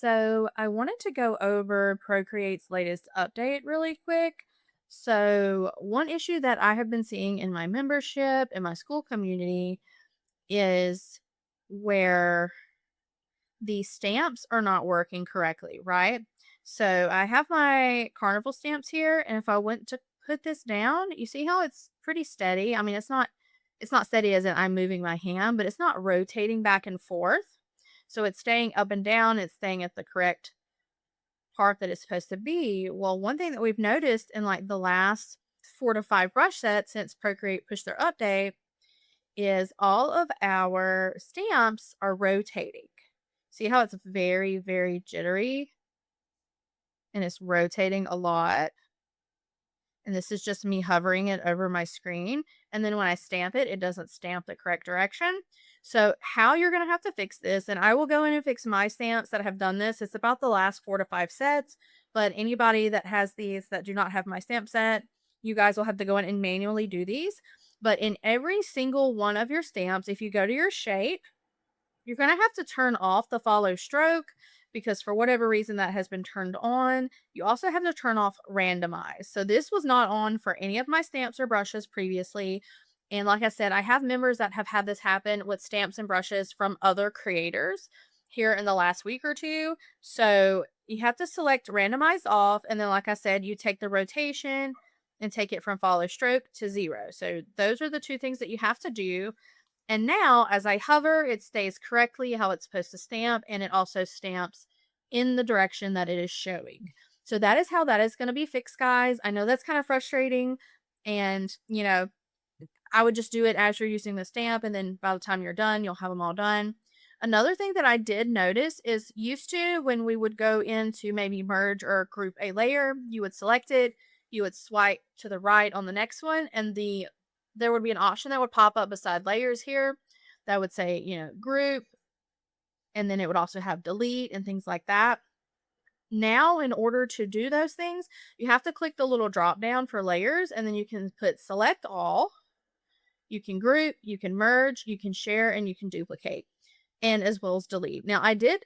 So I wanted to go over Procreate's latest update really quick. So, one issue that I have been seeing in my membership in my Skool community is where the stamps are not working correctly, right? So, I have my carnival stamps here, and if I went to put this down, you see how it's pretty steady? I mean, it's not steady as in I'm moving my hand, but it's not rotating back and forth. So it's staying up and down, it's staying at the correct part that it's supposed to be. Well, one thing that we've noticed in like the last 4 to 5 brush sets since Procreate pushed their update is all of our stamps are rotating. See how it's very, very jittery and it's rotating a lot. And this is just me hovering it over my screen. And then when I stamp it, it doesn't stamp the correct direction. So how you're going to have to fix this, and I will go in and fix my stamps that have done this. It's about the last 4 to 5 sets, but anybody that has these that do not have my stamp set, you guys will have to go in and manually do these. But in every single one of your stamps, if you go to your shape, you're going to have to turn off the follow stroke because for whatever reason that has been turned on. You also have to turn off randomize. So this was not on for any of my stamps or brushes previously. And like I said, I have members that have had this happen with stamps and brushes from other creators here in the last week or two. So you have to select randomize off. And then, like I said, you take the rotation and take it from follow stroke to 0. So those are the two things that you have to do. And now, as I hover, it stays correctly how it's supposed to stamp, and it also stamps in the direction that it is showing. So that is how that is going to be fixed, guys. I know that's kind of frustrating, and I would just do it as you're using the stamp, and then by the time you're done, you'll have them all done. Another thing that I did notice is used to when we would go into maybe merge or group a layer, you would select it, you would swipe to the right on the next one, and there would be an option that would pop up beside layers here that would say, group, and then it would also have delete and things like that. Now, in order to do those things, you have to click the little drop down for layers, and then you can put select all, you can group, you can merge, you can share, and you can duplicate, and as well as delete. Now, I did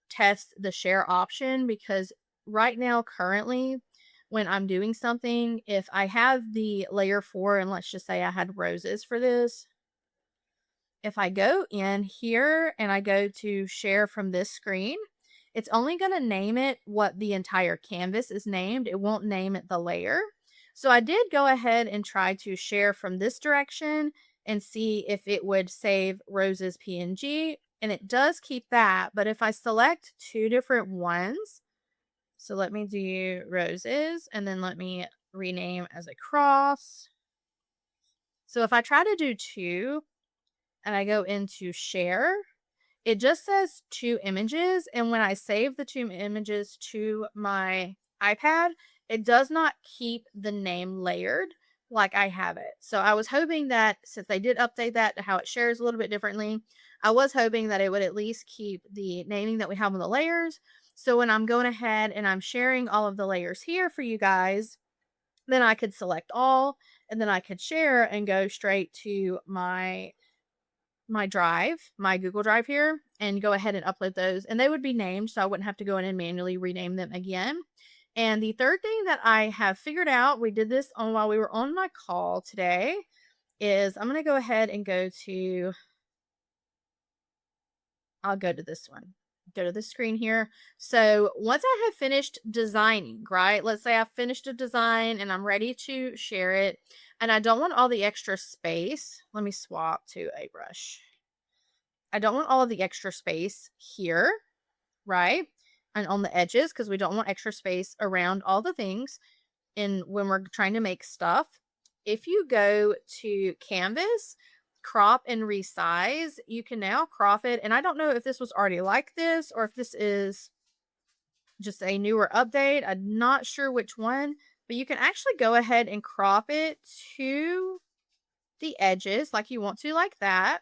test the share option because right now, currently, when I'm doing something, if I have the layer 4, and let's just say I had roses for this, if I go in here and I go to share from this screen, it's only going to name it what the entire canvas is named. It won't name it the layer. So I did go ahead and try to share from this direction and see if it would save roses PNG, and it does keep that. But if I select 2 different ones, so let me do roses, and then let me rename as a cross. So if I try to do 2 and I go into share, it just says 2 images. And when I save the 2 images to my iPad, it does not keep the name layered like I have it. So I was hoping that since they did update that to how it shares a little bit differently, I was hoping that it would at least keep the naming that we have on the layers. So when I'm going ahead and I'm sharing all of the layers here for you guys, then I could select all, and then I could share and go straight to my drive, my Google Drive here, and go ahead and upload those, and they would be named so I wouldn't have to go in and manually rename them again. And the third thing that I have figured out, we did this on while we were on my call today, is I'm going to go ahead and I'll go to this one. Go to the screen here. So once I have finished designing, right? Let's say I've finished a design and I'm ready to share it, and I don't want all the extra space. Let me swap to a brush. I don't want all of the extra space here, right? And on the edges, because we don't want extra space around all the things. And when we're trying to make stuff, if you go to Canvas, crop and resize, you can now crop it. And I don't know if this was already like this or if this is just a newer update. I'm not sure which one, but you can actually go ahead and crop it to the edges like you want to, like that.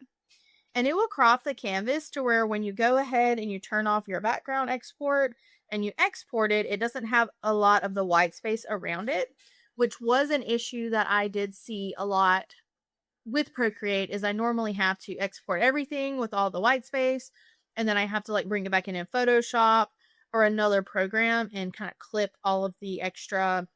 And it will crop the canvas to where when you go ahead and you turn off your background export and you export it, it doesn't have a lot of the white space around it, which was an issue that I did see a lot with Procreate. Is I normally have to export everything with all the white space, and then I have to like bring it back in Photoshop, or another program and kind of clip all of the extra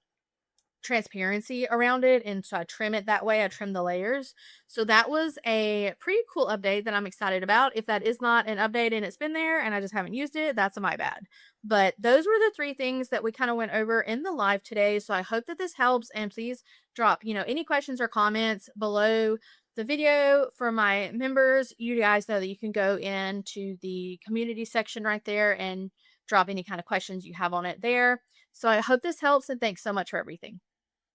transparency around it, and so I trim it that way. I trim the layers. So that was a pretty cool update that I'm excited about. If that is not an update and it's been there and I just haven't used it, that's my bad. But those were the three things that we kind of went over in the live today. So I hope that this helps, and please drop, any questions or comments below the video. For my members, you guys know that you can go into the community section right there and drop any kind of questions you have on it there. So I hope this helps, and thanks so much for everything.